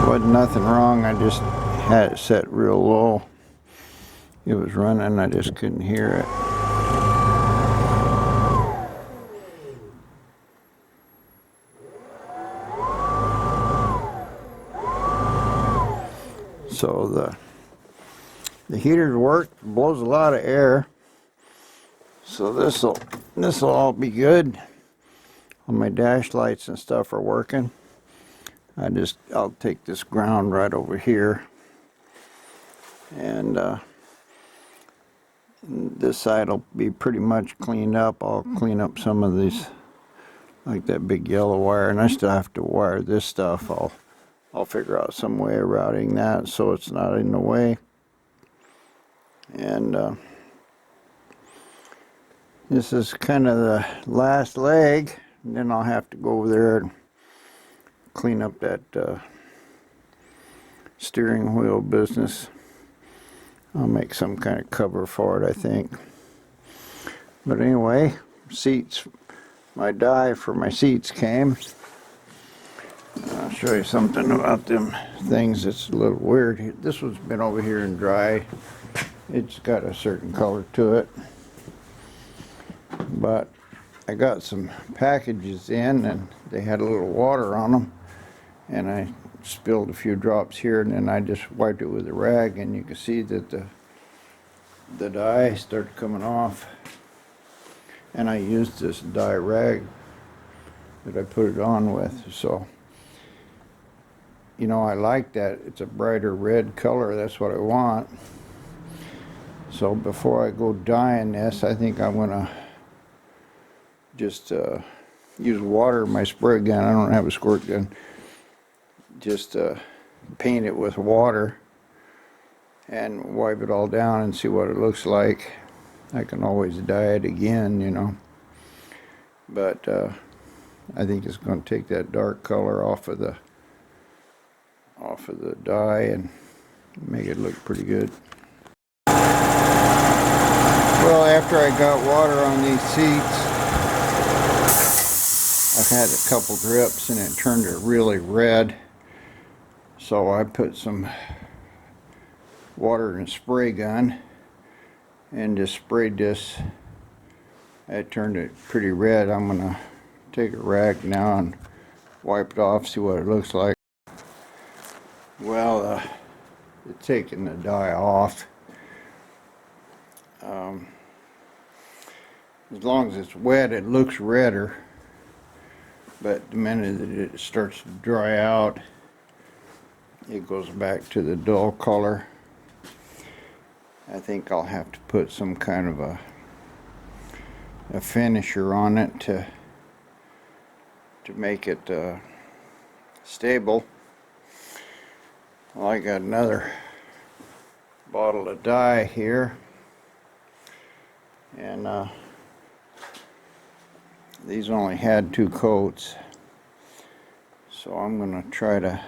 Wasn't nothing wrong, I just had it set real low. It was running, I just couldn't hear it. So the heater works, blows a lot of air. So this'll all be good. All my dash lights and stuff are working. I'll take this ground right over here, and this side will be pretty much cleaned up. I'll clean up some of these, like that big yellow wire, and I still have to wire this stuff. I'll figure out some way of routing that so it's not in the way. And this is kind of the last leg, and then I'll have to go over there and clean up that steering wheel business. I'll make some kind of cover for it, I think. But anyway, seats, my die for my seats came. I'll show you something about them things that's a little weird. This one's been over here and dry. It's got a certain color to it. But I got some packages in and they had a little water on them. And I spilled a few drops here, and then I just wiped it with a rag, and you can see that the dye started coming off. And I used this dye rag that I put it on with. So, you know, I like that. It's a brighter red color. That's what I want. So before I go dyeing this, I think I'm gonna just use water in my spray gun. I don't have a squirt gun. Just paint it with water and wipe it all down and see what it looks like. I can always dye it again, you know. But I think it's going to take that dark color off of the dye and make it look pretty good. Well, after I got water on these seats, I've had a couple drips and it turned it really red. So I put some water in a spray gun and just sprayed this. It turned it pretty red. I'm gonna take a rag now and wipe it off, see what it looks like. Well, it's taking the dye off. As long as it's wet, it looks redder. But the minute that it starts to dry out, it goes back to the dull color. I think I'll have to put some kind of a finisher on it to make it stable. Well, I got another bottle of dye here, and these only had 2 coats, so I'm gonna try to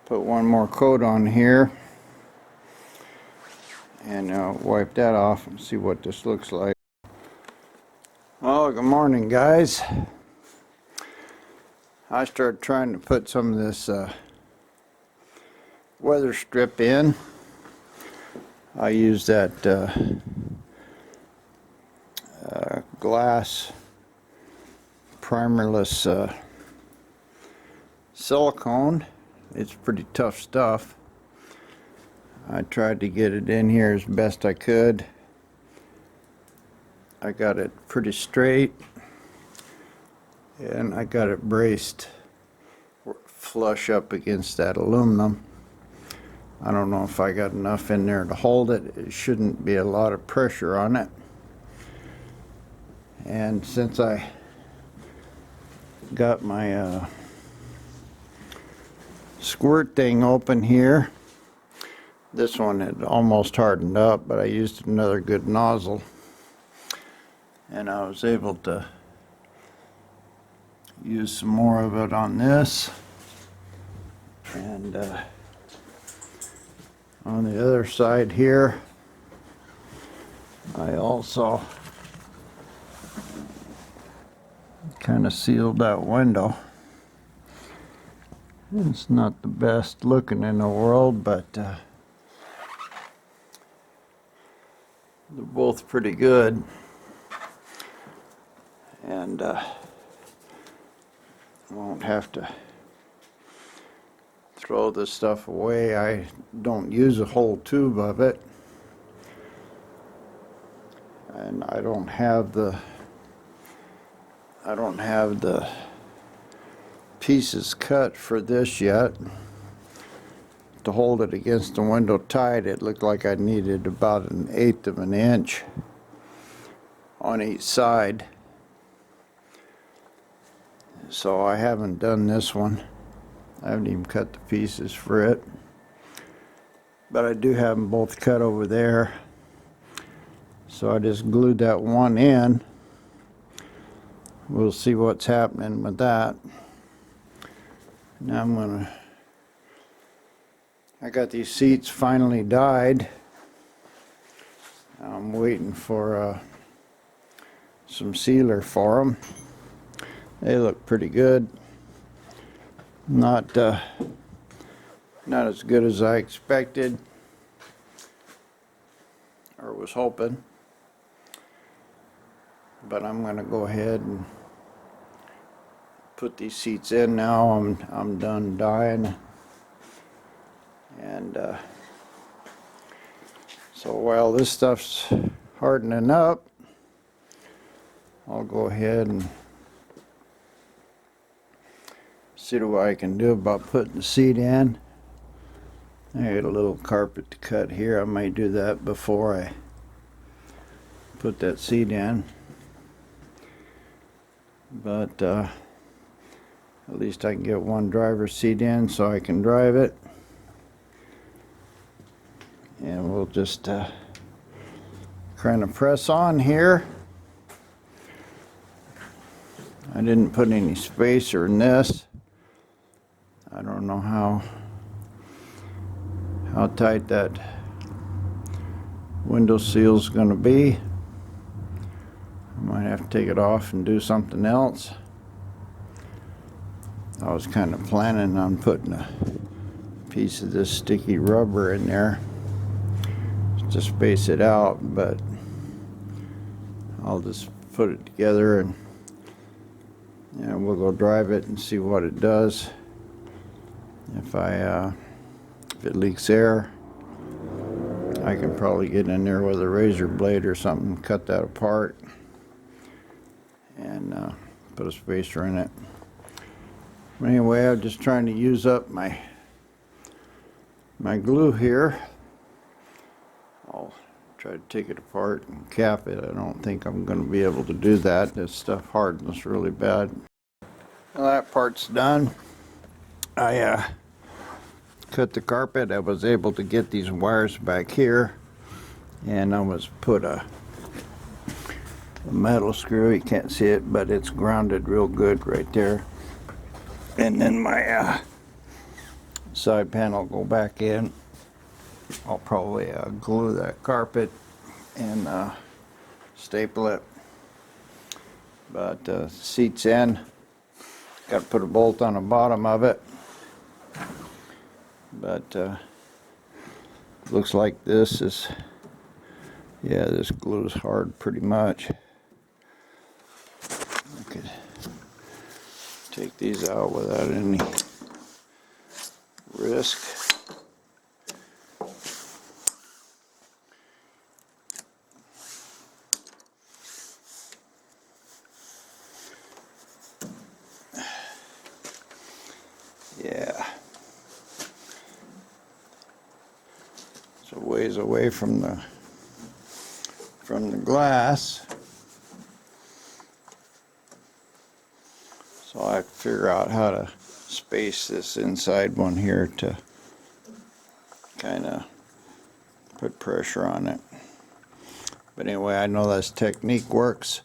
put one more coat on here and wipe that off and see what this looks like. Oh, good morning, guys. I started trying to put some of this weather strip in. I use that glass primerless silicone. It's pretty tough stuff. I tried to get it in here as best I could. I got it pretty straight, and I got it braced flush up against that aluminum. I don't know if I got enough in there to hold it. It shouldn't be a lot of pressure on it. And since I got my squirt thing open here, this one had almost hardened up, but I used another good nozzle, and I was able to use some more of it on this. And on the other side here, I also kind of sealed that window. It's not the best looking in the world, but they're both pretty good. And I won't have to throw this stuff away. I don't use a whole tube of it. And I don't have the pieces cut for this yet. To hold it against the window tight, it looked like I needed about 1/8 of an inch on each side. So I haven't done this one. I haven't even cut the pieces for it. But I do have them both cut over there. So I just glued that one in. We'll see what's happening with that. Now I got these seats finally dyed. I'm waiting for some sealer for them. They look pretty good. Not as good as I expected or was hoping. But I'm going to go ahead and put these seats in now. I'm done dyeing. And so while this stuff's hardening up, I'll go ahead and see what I can do about putting the seat in. I got a little carpet to cut here. I might do that before I put that seat in. But at least I can get one driver's seat in so I can drive it. And we'll just kind of press on here. I didn't put any spacer in this. I don't know how tight that window seal is going to be. I might have to take it off and do something else. I was kind of planning on putting a piece of this sticky rubber in there to space it out, but I'll just put it together and we'll go drive it and see what it does. If it leaks air, I can probably get in there with a razor blade or something, cut that apart, and put a spacer in it. But anyway, I'm just trying to use up my glue here. I'll try to take it apart and cap it. I don't think I'm going to be able to do that. This stuff hardens really bad. Well, that part's done. I cut the carpet. I was able to get these wires back here, and I was put a metal screw. You can't see it, but it's grounded real good right there. And then my side panel will go back in. I'll probably glue that carpet and staple it. But seat's in. Got to put a bolt on the bottom of it. But looks like this is, yeah, this glue's hard pretty much. I could take these out without any risk. Yeah. So ways away from the glass. So I have to figure out how to space this inside one here to kind of put pressure on it. But anyway, I know this technique works.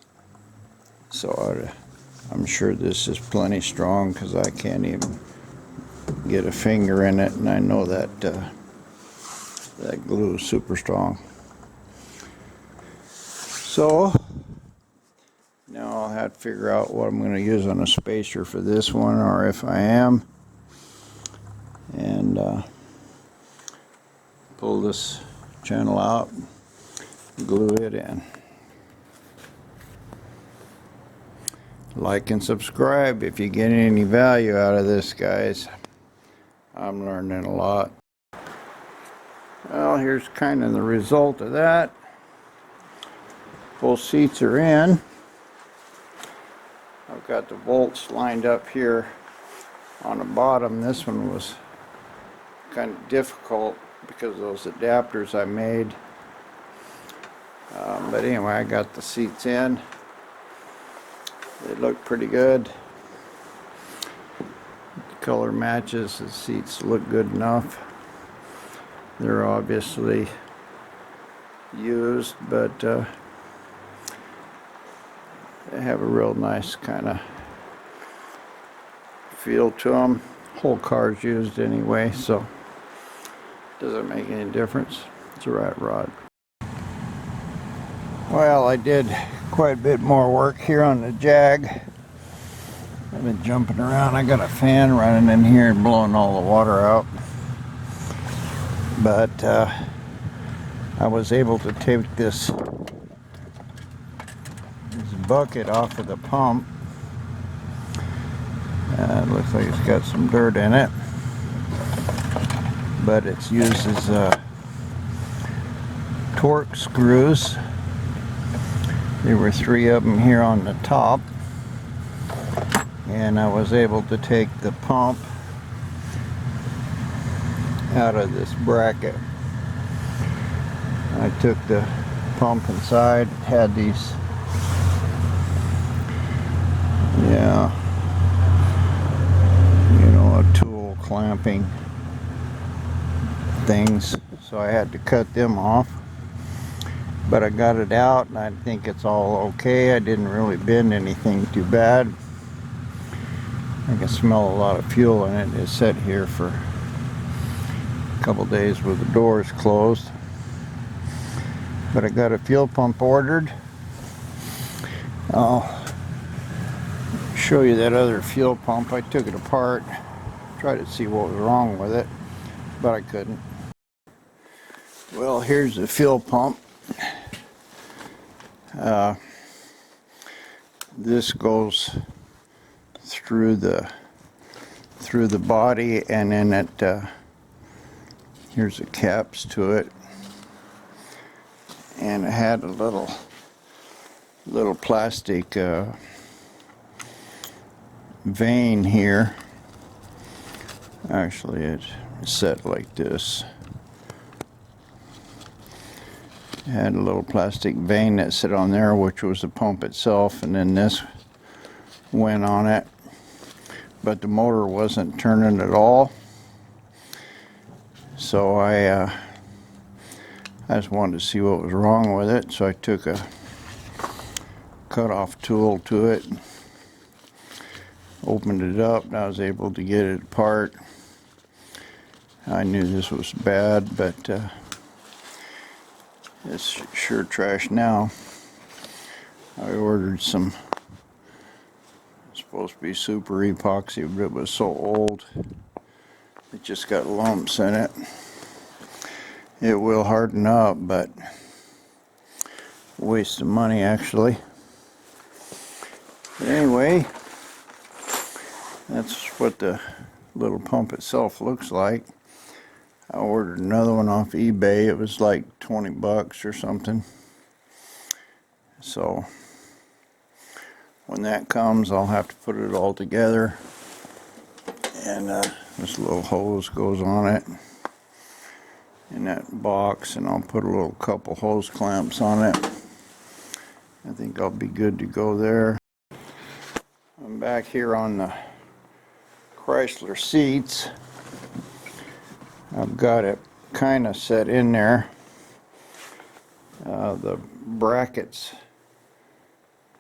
So I'm sure this is plenty strong because I can't even get a finger in it, and I know that that glue is super strong. So now I'll have to figure out what I'm going to use on a spacer for this one, or if I am. and pull this channel out, glue it in. Like and subscribe if you get any value out of this, guys. I'm learning a lot. Well, here's kind of the result of that. Both seats are in. I've got the bolts lined up here on the bottom. This one was kind of difficult because of those adapters I made. But anyway, I got the seats in. They look pretty good. The color matches. The seats look good enough. They're obviously used, but they have a real nice kind of feel to them. Whole car's used anyway, so doesn't make any difference. It's a rat rod. Well, I did quite a bit more work here on the Jag. I've been jumping around. I got a fan running in here and blowing all the water out. But I was able to take this bucket off of the pump. It looks like it's got some dirt in it, but it's used as torque screws. There were 3 of them here on the top, and I was able to take the pump out of this bracket. I took the pump inside. It had these, tool clamping things, so I had to cut them off, but I got it out and I think it's all okay. I didn't really bend anything too bad. I can smell a lot of fuel in it. It's set here for a couple days with the doors closed, but I got a fuel pump ordered. I'll show you that other fuel pump. I took it apart, tried to see what was wrong with it, but I couldn't. Well, here's the fuel pump. This goes through the body, and then it here's the caps to it, and it had a little plastic vein here. Actually, it's set like this. It had a little plastic vein that sit on there, which was the pump itself, and then this went on it, but the motor wasn't turning at all. So I just wanted to see what was wrong with it, so I took a cut-off tool to it, opened it up, and I was able to get it apart. I knew this was bad, but it's sure trash now. I ordered some, supposed to be super epoxy, but it was so old, it just got lumps in it. It will harden up, but waste of money actually. But anyway, that's what the little pump itself looks like. I ordered another one off eBay. It was like 20 bucks or something. So when that comes, I'll have to put it all together. And this little hose goes on it in that box, and I'll put a little couple hose clamps on it. I think I'll be good to go there. I'm back here on the Chrysler seats. I've got it kind of set in there. The brackets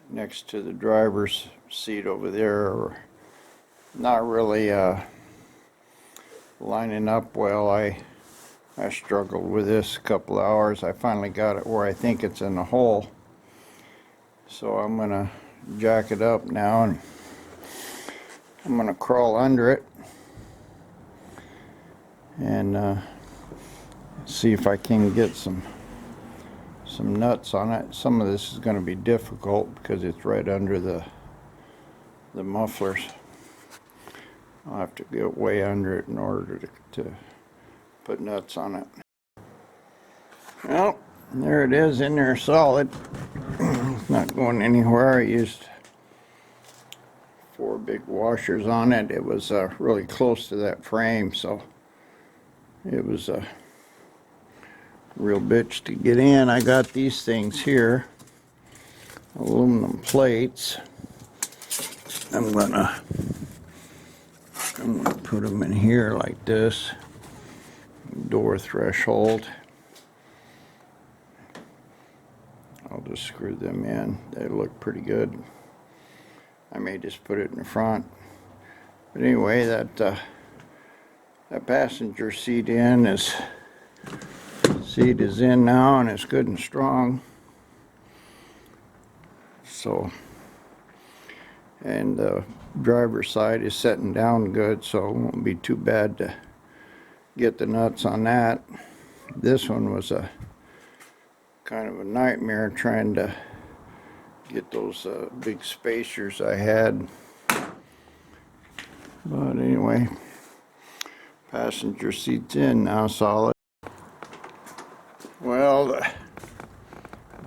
next to the driver's seat over there are not really lining up well. I struggled with this a couple of hours. I finally got it where I think it's in the hole. So I'm gonna jack it up now, and I'm gonna crawl under it and see if I can get some nuts on it. Some of this is going to be difficult because it's right under the mufflers. I'll have to get way under it in order to put nuts on it. Well, there it is in there solid. It's not going anywhere. I used 4 big washers on it. It was really close to that frame, so it was a real bitch to get in. I got these things here, aluminum plates. I'm gonna put them in here like this. Door threshold. I'll just screw them in. They look pretty good. I may just put it in the front. But anyway, that passenger seat is in now, and it's good and strong. So, and the driver's side is setting down good, so it won't be too bad to get the nuts on that. This one was a kind of a nightmare trying to get those big spacers I had. But anyway, passenger seat's in now, solid. Well, the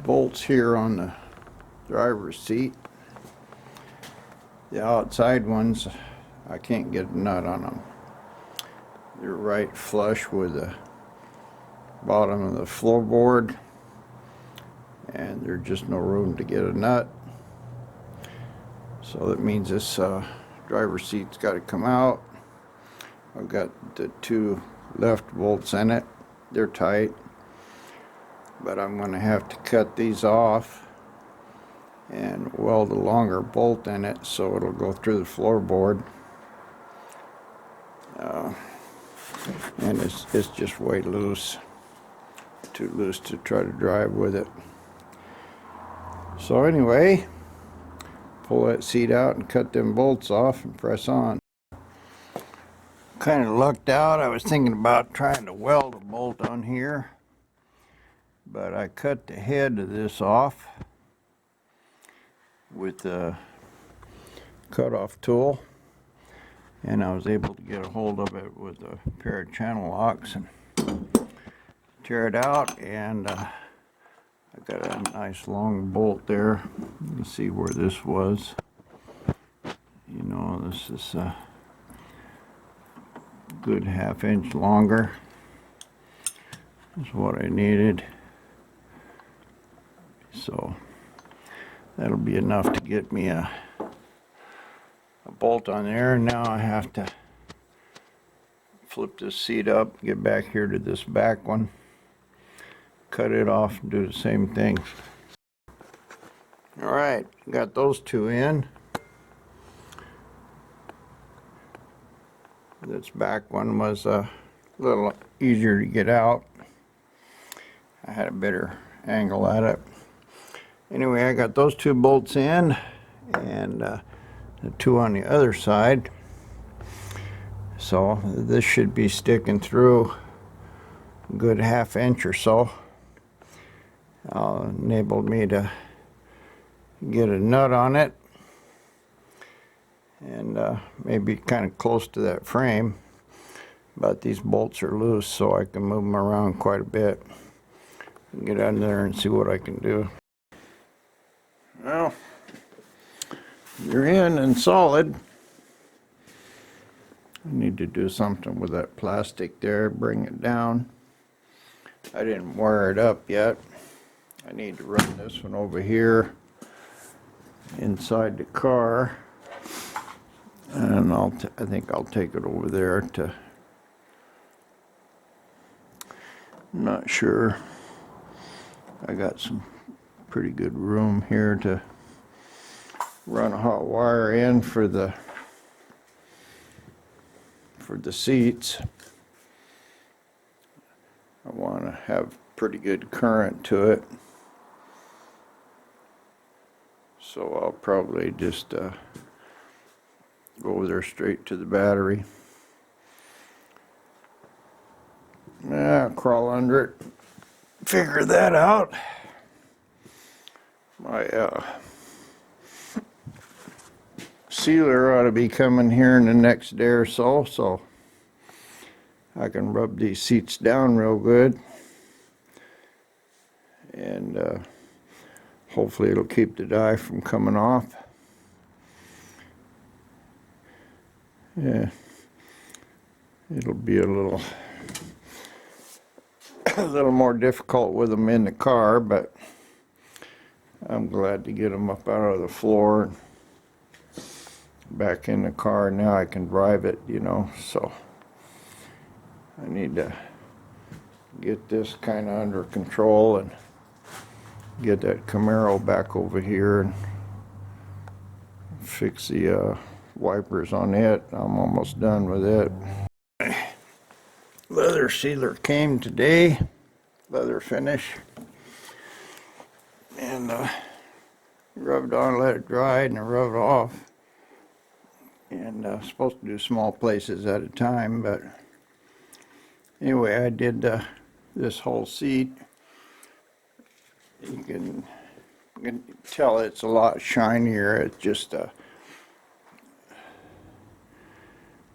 bolts here on the driver's seat, the outside ones, I can't get a nut on them. They're right flush with the bottom of the floorboard, and there's just no room to get a nut. So that means this driver's seat's got to come out. I've got the 2 left bolts in it. They're tight, but I'm going to have to cut these off and weld a longer bolt in it so it'll go through the floorboard. And it's just way loose, too loose to try to drive with it. So anyway, pull that seat out and cut them bolts off and press on. Kind of lucked out. I was thinking about trying to weld a bolt on here, but I cut the head of this off with the cutoff tool, and I was able to get a hold of it with a pair of channel locks and tear it out, and I got a nice long bolt there. You can see where this was. You know, this is a good 1/2 inch longer. That's what I needed. So that'll be enough to get me a bolt on there. Now I have to flip this seat up, get back here to this back one, cut it off, and do the same thing. All right, got those 2 in. This back one was a little easier to get out. I had a better angle at it. Anyway, I got those 2 bolts in, and the 2 on the other side. So this should be sticking through a good 1/2 inch or so. Enabled me to get a nut on it, and maybe kind of close to that frame, but these bolts are loose, so I can move them around quite a bit. Get out there and see what I can do. Well, you're in and solid. I need to do something with that plastic there, bring it down. I didn't wire it up yet. I need to run this one over here inside the car, and I think I'll take it over there to, I'm not sure. I got some pretty good room here to run a hot wire in for the seats. I want to have pretty good current to it, so I'll probably just go over there straight to the battery. I'll crawl under it, figure that out. My sealer ought to be coming here in the next day or so, so I can rub these seats down real good, and hopefully it'll keep the dye from coming off. Yeah, it'll be a little more difficult with them in the car, but I'm glad to get them up out of the floor and back in the car. Now I can drive it, you know, so I need to get this kind of under control and get that Camaro back over here and fix the wipers on it. I'm almost done with it. Leather sealer came today, leather finish, and rubbed on, let it dry, and I rubbed off. And supposed to do small places at a time, but anyway, I did this whole seat. You can tell it's a lot shinier. It's just I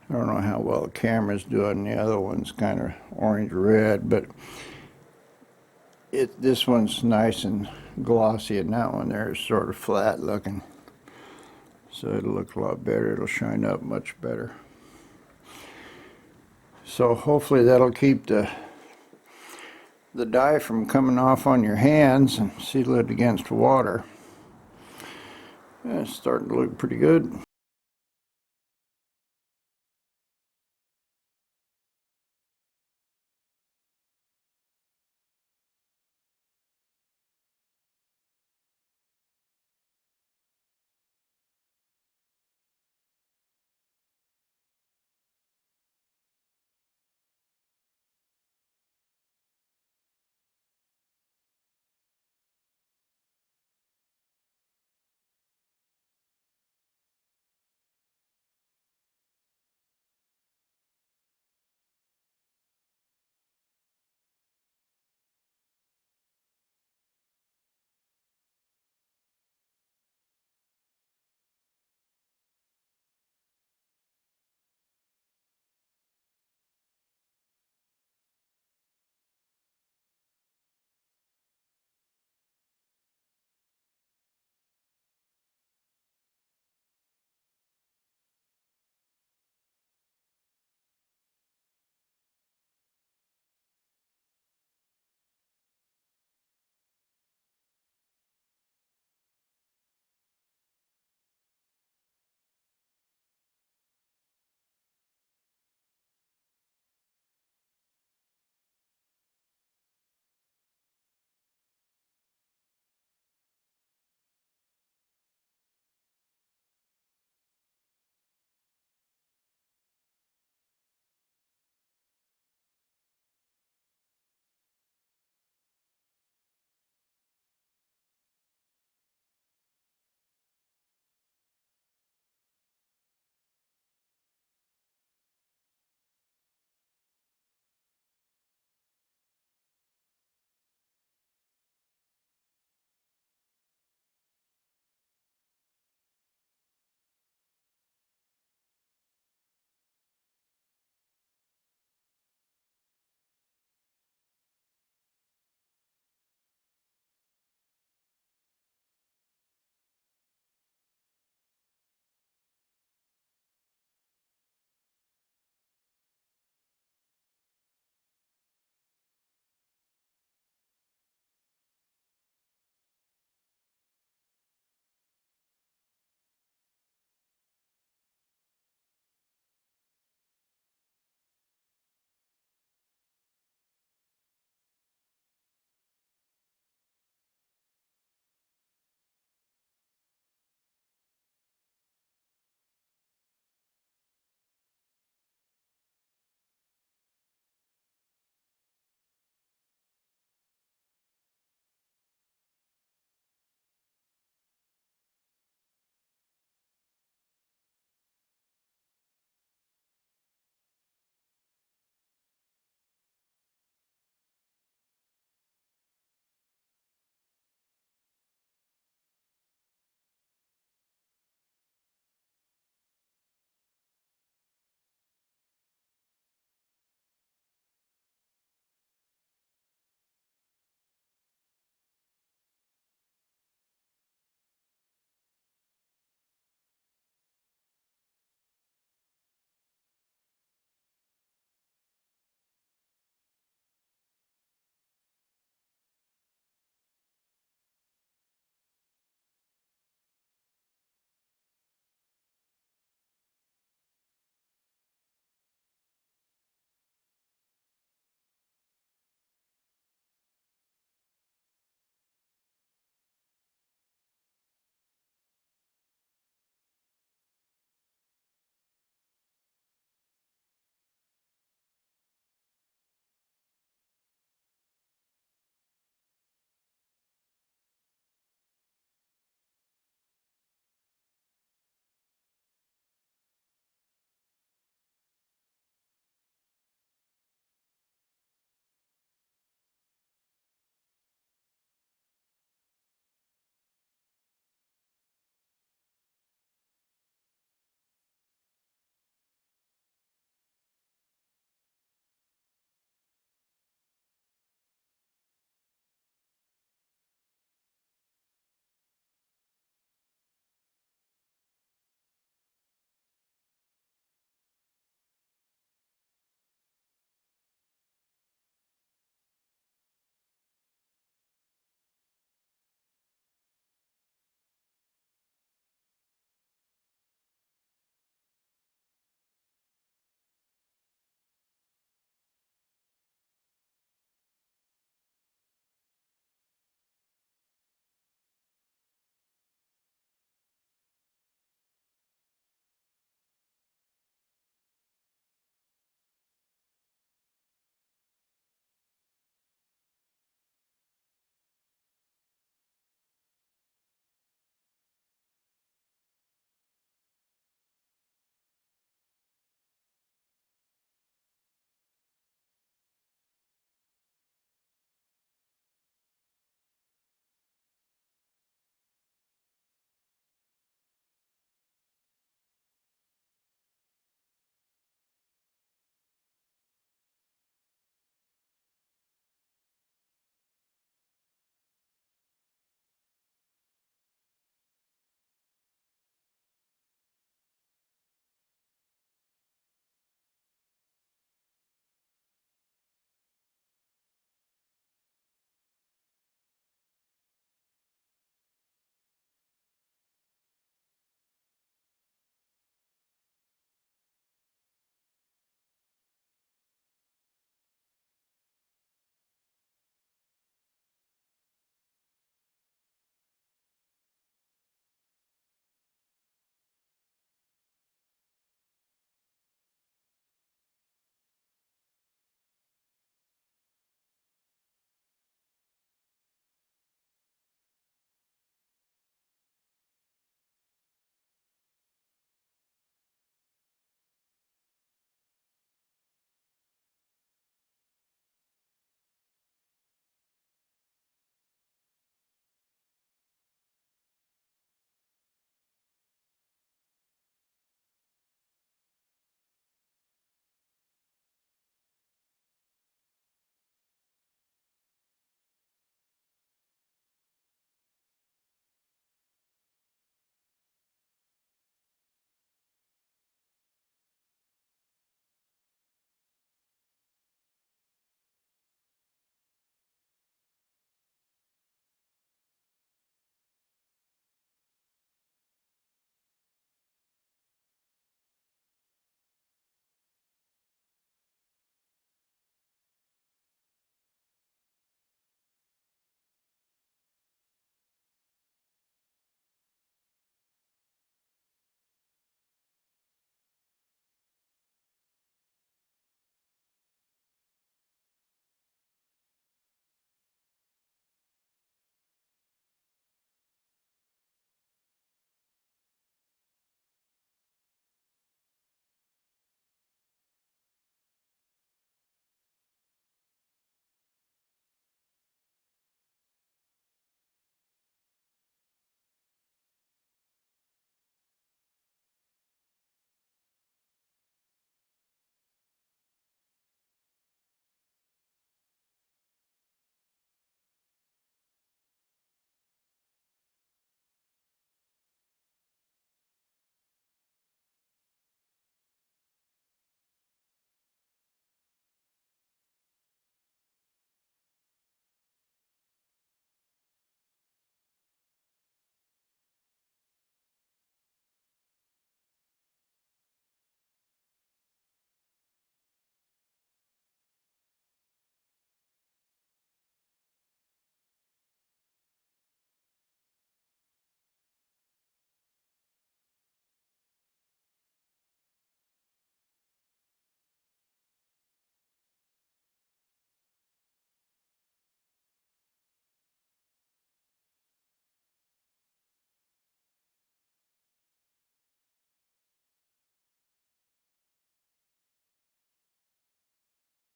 don't know how well the camera's doing. The other one's kind of orange red, but this one's nice and glossy, and that one there is sort of flat looking. So it'll look a lot better. It'll shine up much better. So hopefully that'll keep the dye from coming off on your hands and seal it against water. And it's starting to look pretty good.